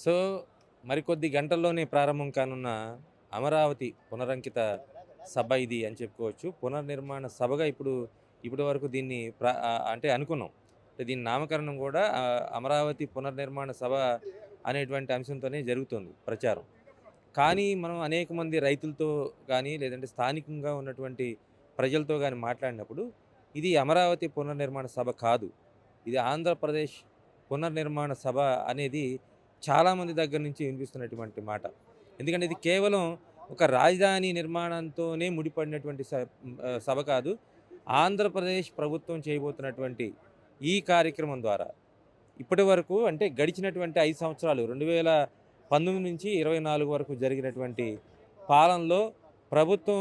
So, మరికొద్ది గంటల్లోనే ప్రారంభం కానున్న అమరావతి పునరంకిత సభ ఇది అని చెప్పుకోవచ్చు. పునర్నిర్మాణ సభగా ఇప్పటి వరకు దీన్ని అంటే అనుకున్నాం. అంటే దీని నామకరణం కూడా అమరావతి పునర్నిర్మాణ సభ అనేటువంటి అంశంతోనే జరుగుతుంది ప్రచారం. కానీ మనం అనేక మంది రైతులతో గానీ, లేదంటే స్థానికంగా ఉన్నటువంటి ప్రజలతో గానీ మాట్లాడినప్పుడు, ఇది అమరావతి పునర్నిర్మాణ సభ కాదు. ఇది ఆంధ్రప్రదేశ్ పునర్నిర్మాణ సభ అనేది చాలామంది దగ్గర నుంచి వినిపిస్తున్నటువంటి మాట. ఎందుకంటే ఇది కేవలం ఒక రాజధాని నిర్మాణంతోనే ముడిపడినటువంటి సభ కాదు. ఆంధ్రప్రదేశ్ ప్రభుత్వం చేయబోతున్నటువంటి ఈ కార్యక్రమం ద్వారా ఇప్పటివరకు అంటే గడిచినటువంటి 5 సంవత్సరాలు 2019 నుంచి 24 వరకు జరిగినటువంటి పాలనలో ప్రభుత్వం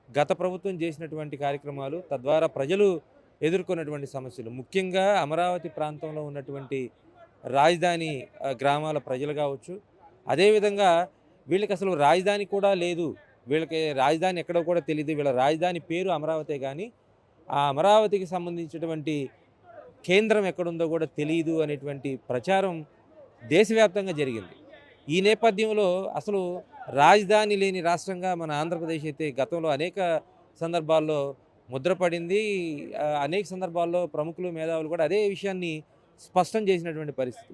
గత ప్రభుత్వం చేసినటువంటి కార్యక్రమాలు, తద్వారా ప్రజలు ఎదుర్కొన్నటువంటి సమస్యలు, ముఖ్యంగా అమరావతి ప్రాంతంలో ఉన్నటువంటి రాజధాని గ్రామాల ప్రజలు కావచ్చు, అదేవిధంగా వీళ్ళకి అసలు రాజధాని కూడా లేదు, వీళ్ళకి రాజధాని ఎక్కడో కూడా తెలియదు, వీళ్ళ రాజధాని పేరు అమరావతే కానీ ఆ అమరావతికి సంబంధించినటువంటి కేంద్రం ఎక్కడుందో కూడా తెలియదు అనేటువంటి ప్రచారం దేశవ్యాప్తంగా జరిగింది. ఈ నేపథ్యంలో అసలు రాజధాని లేని రాష్ట్రంగా మన ఆంధ్రప్రదేశ్ అయితే గతంలో అనేక సందర్భాల్లో ముద్రపడింది. అనేక సందర్భాల్లో ప్రముఖులు, మేధావులు కూడా అదే విషయాన్ని స్పష్టం చేసినటువంటి పరిస్థితి.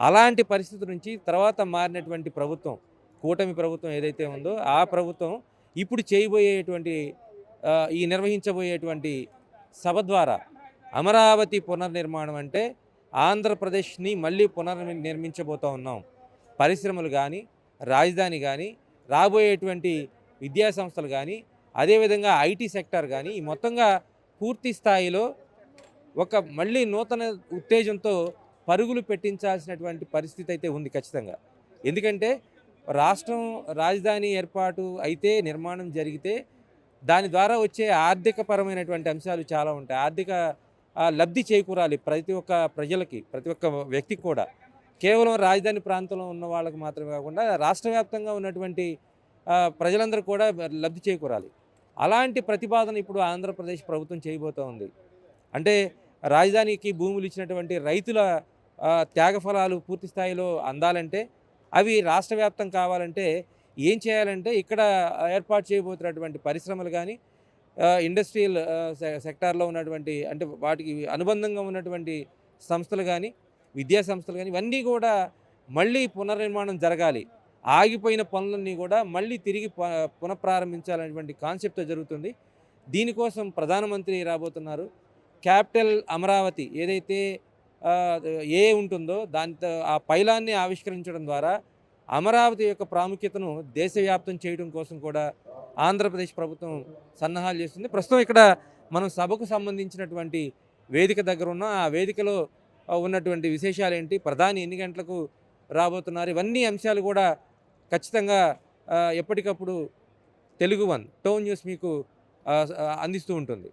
అలాంటి పరిస్థితి నుంచి తర్వాత మారినటువంటి ప్రభుత్వం, కూటమి ప్రభుత్వం ఏదైతే ఉందో ఆ ప్రభుత్వం ఇప్పుడు చేయబోయేటువంటి ఈ నిర్వహించబోయేటువంటి సభ ద్వారా అమరావతి పునర్నిర్మాణం అంటే ఆంధ్రప్రదేశ్ని మళ్ళీ పునర్నిర్మించబోతూ ఉన్నాం. పరిశ్రమలు కానీ, రాజధాని కానీ, రాబోయేటువంటి విద్యా సంస్థలు కానీ, అదేవిధంగా ఐటీ సెక్టార్ కానీ, ఈ మొత్తంగా పూర్తి స్థాయిలో ఒక మళ్ళీ నూతన ఉత్తేజంతో పరుగులు పెట్టించాల్సినటువంటి పరిస్థితి అయితే ఉంది ఖచ్చితంగా. ఎందుకంటే రాష్ట్రం రాజధాని ఏర్పాటు అయితే, నిర్మాణం జరిగితే దాని ద్వారా వచ్చే ఆర్థికపరమైనటువంటి అంశాలు చాలా ఉంటాయి. ఆర్థిక లబ్ధి చేకూరాలి ప్రతి ఒక్క ప్రజలకి, ప్రతి ఒక్క వ్యక్తికి కూడా. కేవలం రాజధాని ప్రాంతంలో ఉన్న వాళ్ళకి మాత్రమే కాకుండా రాష్ట్ర వ్యాప్తంగా ఉన్నటువంటి ప్రజలందరూ కూడా లబ్ధి చేకూరాలి. అలాంటి ప్రతిపాదన ఇప్పుడు ఆంధ్రప్రదేశ్ ప్రభుత్వం చేయబోతూ ఉంది. అంటే రాజధానికి భూములు ఇచ్చినటువంటి రైతుల త్యాగఫలాలు పూర్తి స్థాయిలో అందాలంటే, అవి రాష్ట్ర వ్యాప్తం కావాలంటే ఏం చేయాలంటే ఇక్కడ ఏర్పాటు చేయబోతున్నటువంటి పరిశ్రమలు కానీ, ఇండస్ట్రియల్ సెక్టార్లో ఉన్నటువంటి అంటే వాటికి అనుబంధంగా ఉన్నటువంటి సంస్థలు కానీ, విద్యా సంస్థలు కానీ, ఇవన్నీ కూడా మళ్ళీ పునర్నిర్మాణం జరగాలి. ఆగిపోయిన పనులన్నీ కూడా మళ్ళీ తిరిగి పునఃప్రారంభించాలనేటువంటి కాన్సెప్ట్తో జరుగుతుంది. దీనికోసం ప్రధానమంత్రి రాబోతున్నారు. క్యాపిటల్ అమరావతి ఏదైతే ఉంటుందో దాంతో ఆ పైలాన్ని ఆవిష్కరించడం ద్వారా అమరావతి యొక్క ప్రాముఖ్యతను దేశవ్యాప్తం చేయడం కోసం కూడా ఆంధ్రప్రదేశ్ ప్రభుత్వం సన్నాహాలు చేస్తుంది. ప్రస్తుతం ఇక్కడ మనం సభకు సంబంధించినటువంటి వేదిక దగ్గర ఉన్న ఆ వేదికలో ఉన్నటువంటి విశేషాలు ఏంటి, ప్రధాని ఎన్ని గంటలకు రాబోతున్నారు, ఇవన్నీ అంశాలు కూడా ఖచ్చితంగా ఎప్పటికప్పుడు తెలుగు వన్ టోన్ న్యూస్ మీకు అందిస్తూ ఉంటుంది.